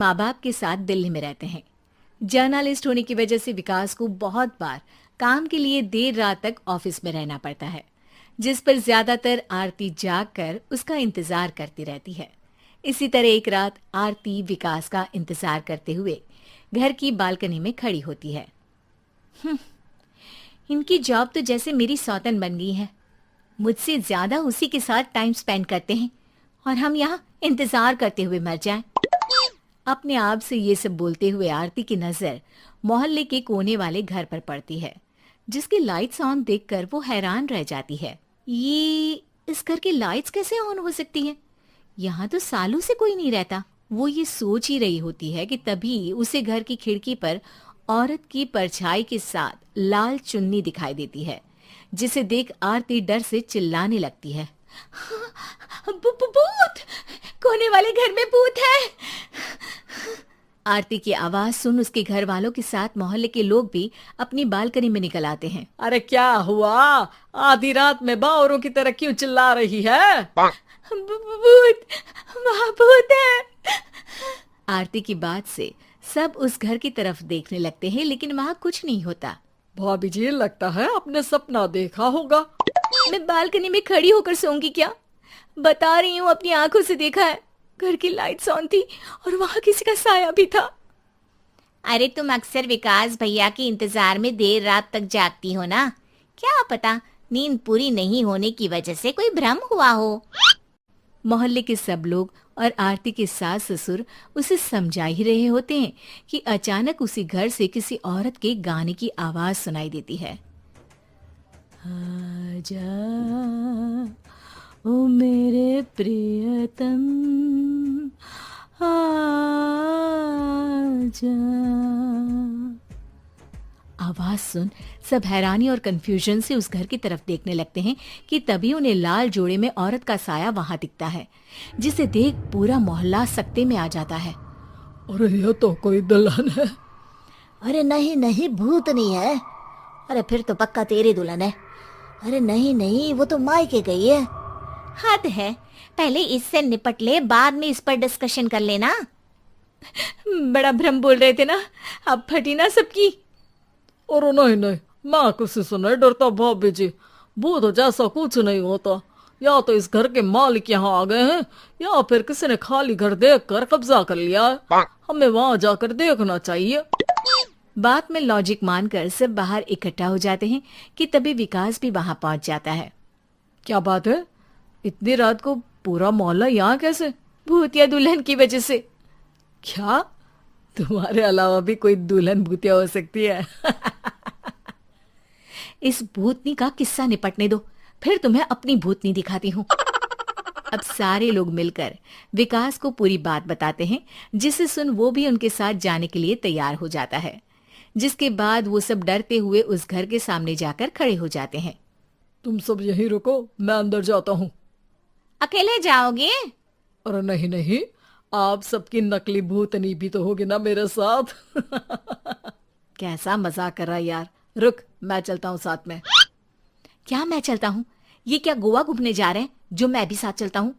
माँ बाप के साथ दिल्ली में रहते हैं। जर्नलिस्ट होने की वजह से विकास को बहुत बार काम के लिए देर रात तक ऑफिस में रहना पड़ता है, जिस पर ज्यादातर आरती जाग कर उसका इंतजार करती रहती है। इसी तरह एक रात आरती विकास का इंतजार करते हुए घर की बालकनी में खड़ी होती है। इनकी जॉब तो जैसे मेरी सौतन बन गई है। मुझसे ज्यादा उसी के साथ टाइम स्पेंड करते हैं और हम यहाँ इंतजार करते हुए मर जाएं। अपने आप से ये सब बोलते हुए आरती की नजर मोहल्ले के कोने वाले घर पर पड़ती है, जिसकी लाइट्स ऑन देखकर वो हैरान रह जाती है। ये इस घर की लाइट्स कैसे ऑन हो सकती हैं? यहाँ तो सालों से कोई नहीं रहता। वो ये सोच ही रही होती है कि तभी उसे घर की खिड़की पर औरत की परछाई के साथ लाल चुन्नी दिखाई देती है, जिसे देख आरती डर से चिल्लाने लगती है। भूत! कोने वाले घर में भूत है! आरती की आवाज सुन उसके घर वालों के साथ मोहल्ले के लोग भी अपनी बालकनी में निकल आते हैं। अरे क्या हुआ? आधी रात में बावरों की तरह क्यों चिल्ला रही है? भूत! वहाँ भूत है! आरती की बात से सब उस घर की तरफ देखने लगते हैं, लेकिन वहाँ कुछ नहीं होता। भाभी जी, लगता है आपने सपना देखा होगा। मैं बालकनी में खड़ी होकर सोऊंगी क्या? बता रही हूँ, अपनी आंखों से देखा है। घर की लाइट्स ऑन थी और वहाँ किसी का साया भी था। अरे तुम अक्सर विकास भैया के इंतजार में देर रात तक जागती हो ना, क्या पता नींद पूरी नहीं होने की वजह से कोई भ्रम हुआ हो। मोहल्ले के सब लोग और आरती के सास ससुर उसे समझा ही रहे होते हैं कि अचानक उसी घर से किसी औरत के गाने की आवाज सुनाई देती है। आजा ओ मेरे प्रियतम आजा। आवाज सुन सब हैरानी और कंफ्यूजन से उस घर की तरफ देखने लगते हैं कि तभी उन्हें लाल जोड़े में औरत का साया वहां दिखता है, जिसे देख पूरा मोहल्ला सकते में आ जाता है। अरे ये तो कोई दुल्हन है। अरे नहीं नहीं, भूत नहीं है। अरे फिर तो पक्का तेरी दुल्हन है। अरे नहीं नहीं, वो तो मायके गई है। हद है, पहले इससे निपट ले, बाद में इस पर डिस्कशन कर लेना। बड़ा भ्रम बोल रहे थे ना, अब फटी ना सबकी। और नहीं नहीं, मैं किसी से नहीं डरता भाभी जी। भूत जैसा कुछ नहीं होता। या तो इस घर के मालिक यहाँ आ गए हैं, या फिर किसी ने खाली घर देख कर कब्जा कर लिया है। हमें वहाँ जाकर देखना चाहिए। बात में लॉजिक मानकर सब बाहर इकट्ठा हो जाते हैं कि तभी विकास भी वहां पहुंच जाता है। क्या बात है? इतनी रात को पूरा मोहल्ला यहाँ कैसे? भूतिया दुल्हन की वजह से। क्या तुम्हारे अलावा भी कोई दुल्हन भूतिया हो सकती है? इस भूतनी का किस्सा निपटने दो, फिर तुम्हें अपनी भूतनी दिखाती हूँ। अब सारे लोग मिलकर विकास को पूरी बात बताते हैं, जिसे सुन वो भी उनके साथ जाने के लिए तैयार हो जाता है। जिसके बाद वो सब डरते हुए उस घर के सामने जाकर खड़े हो जाते हैं। तुम सब यहीं रुको, मैं अंदर जाता हूँ। अकेले जाओगे? अरे नहीं नहीं, आप सबकी नकली भूतनी भी तो होगी ना मेरे साथ। कैसा मजाक कर रहा है यार। रुक, मैं चलता हूँ साथ में। क्या मैं चलता हूँ? ये क्या गोवा घूमने जा रहे हैं जो मैं भी साथ चलता हूँ?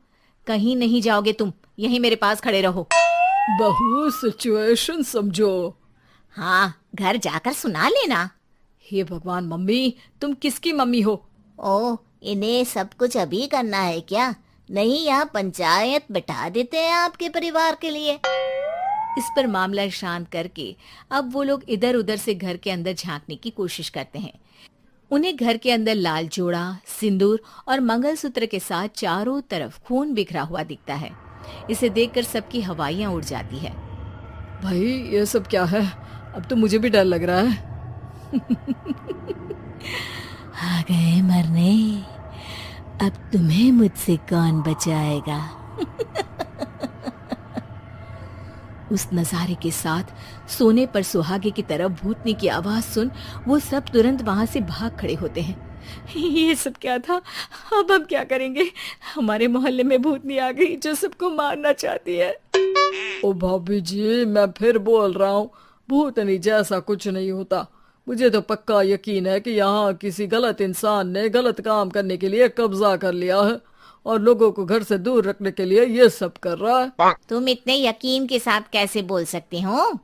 कहीं नहीं जाओगे तुम, यहीं मेरे पास खड़े रहो। बहू, सिचुएशन समझो। हाँ, घर जाकर सुना लेना। हे भगवान, मम्मी तुम किसकी मम्मी हो? ओ, इन्हें सब कुछ अभी करना है क्या? नहीं, यहाँ पंचायत बिठा देते हैं आपके परिवार के लिए। इस पर मामला शांत करके अब वो लोग इधर उधर से घर के अंदर झांकने की कोशिश करते हैं। उन्हें घर के अंदर लाल जोड़ा, सिंदूर और मंगलसूत्र के साथ चारों तरफ खून बिखरा हुआ दिखता है। इसे देखकर सबकी हवाइयां उड़ जाती है। भाई ये सब क्या है? अब तो मुझे भी डर लग रहा है। आ गए मरने, अब तुम्हें मुझसे कौन बचाएगा? उस नजारे के साथ सोने पर सुहागे की तरफ भूतनी की आवाज सुन वो सब तुरंत वहां से भाग खड़े होते हैं। ये सब क्या था? अब हम क्या करेंगे? हमारे मोहल्ले में भूतनी आ गई जो सबको मारना चाहती है। ओ भाभी जी, मैं फिर बोल रहा हूँ, भूतनी जैसा कुछ नहीं होता। मुझे तो पक्का यकीन है कि यहाँ किसी गलत इंसान ने गलत काम करने के लिए कब्जा कर लिया है और लोगों को घर से दूर रखने के लिए ये सब कर रहा है। तुम इतने यकीन के साथ कैसे बोल सकते हो?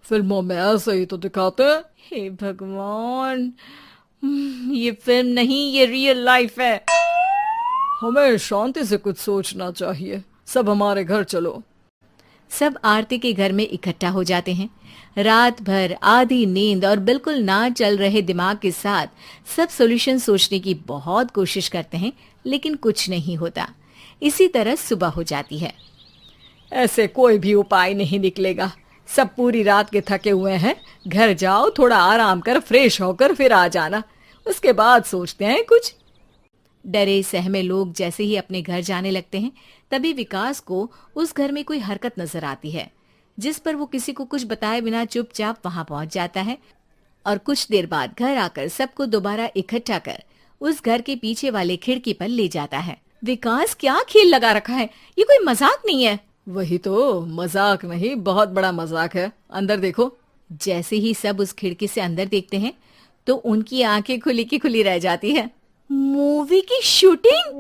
फिल्मों में ऐसे ही तो दिखाते हैं। हे भगवान, ये फिल्म नहीं, ये रियल लाइफ है। हमें शांति से कुछ सोचना चाहिए। सब हमारे घर चलो। सब आरती के घर में इकट्ठा हो जाते हैं। रात भर आधी नींद और बिल्कुल ना चल रहे दिमाग के साथ सब सॉल्यूशन सोचने की बहुत कोशिश करते हैं, लेकिन कुछ नहीं होता। इसी तरह सुबह हो जाती है। ऐसे कोई भी उपाय नहीं निकलेगा। सब पूरी रात के थके हुए हैं। घर जाओ, थोड़ा आराम कर, फ्रेश होकर फिर आ जाना, उसके बाद सोचते हैं कुछ। डरे सहमे लोग जैसे ही अपने घर जाने लगते हैं, तभी विकास को उस घर में कोई हरकत नजर आती है, जिस पर वो किसी को कुछ बताए बिना चुपचाप वहां पहुंच जाता है और कुछ देर बाद घर आकर सबको दोबारा इकट्ठा कर उस घर के पीछे वाले खिड़की पर ले जाता है। विकास, क्या खेल लगा रखा है? ये कोई मजाक नहीं है। वही तो, मजाक नहीं, बहुत बड़ा मजाक है। अंदर देखो। जैसे ही सब उस खिड़की से अंदर देखते हैं तो उनकी आंखें खुली की खुली रह जाती है। मूवी की शूटिंग?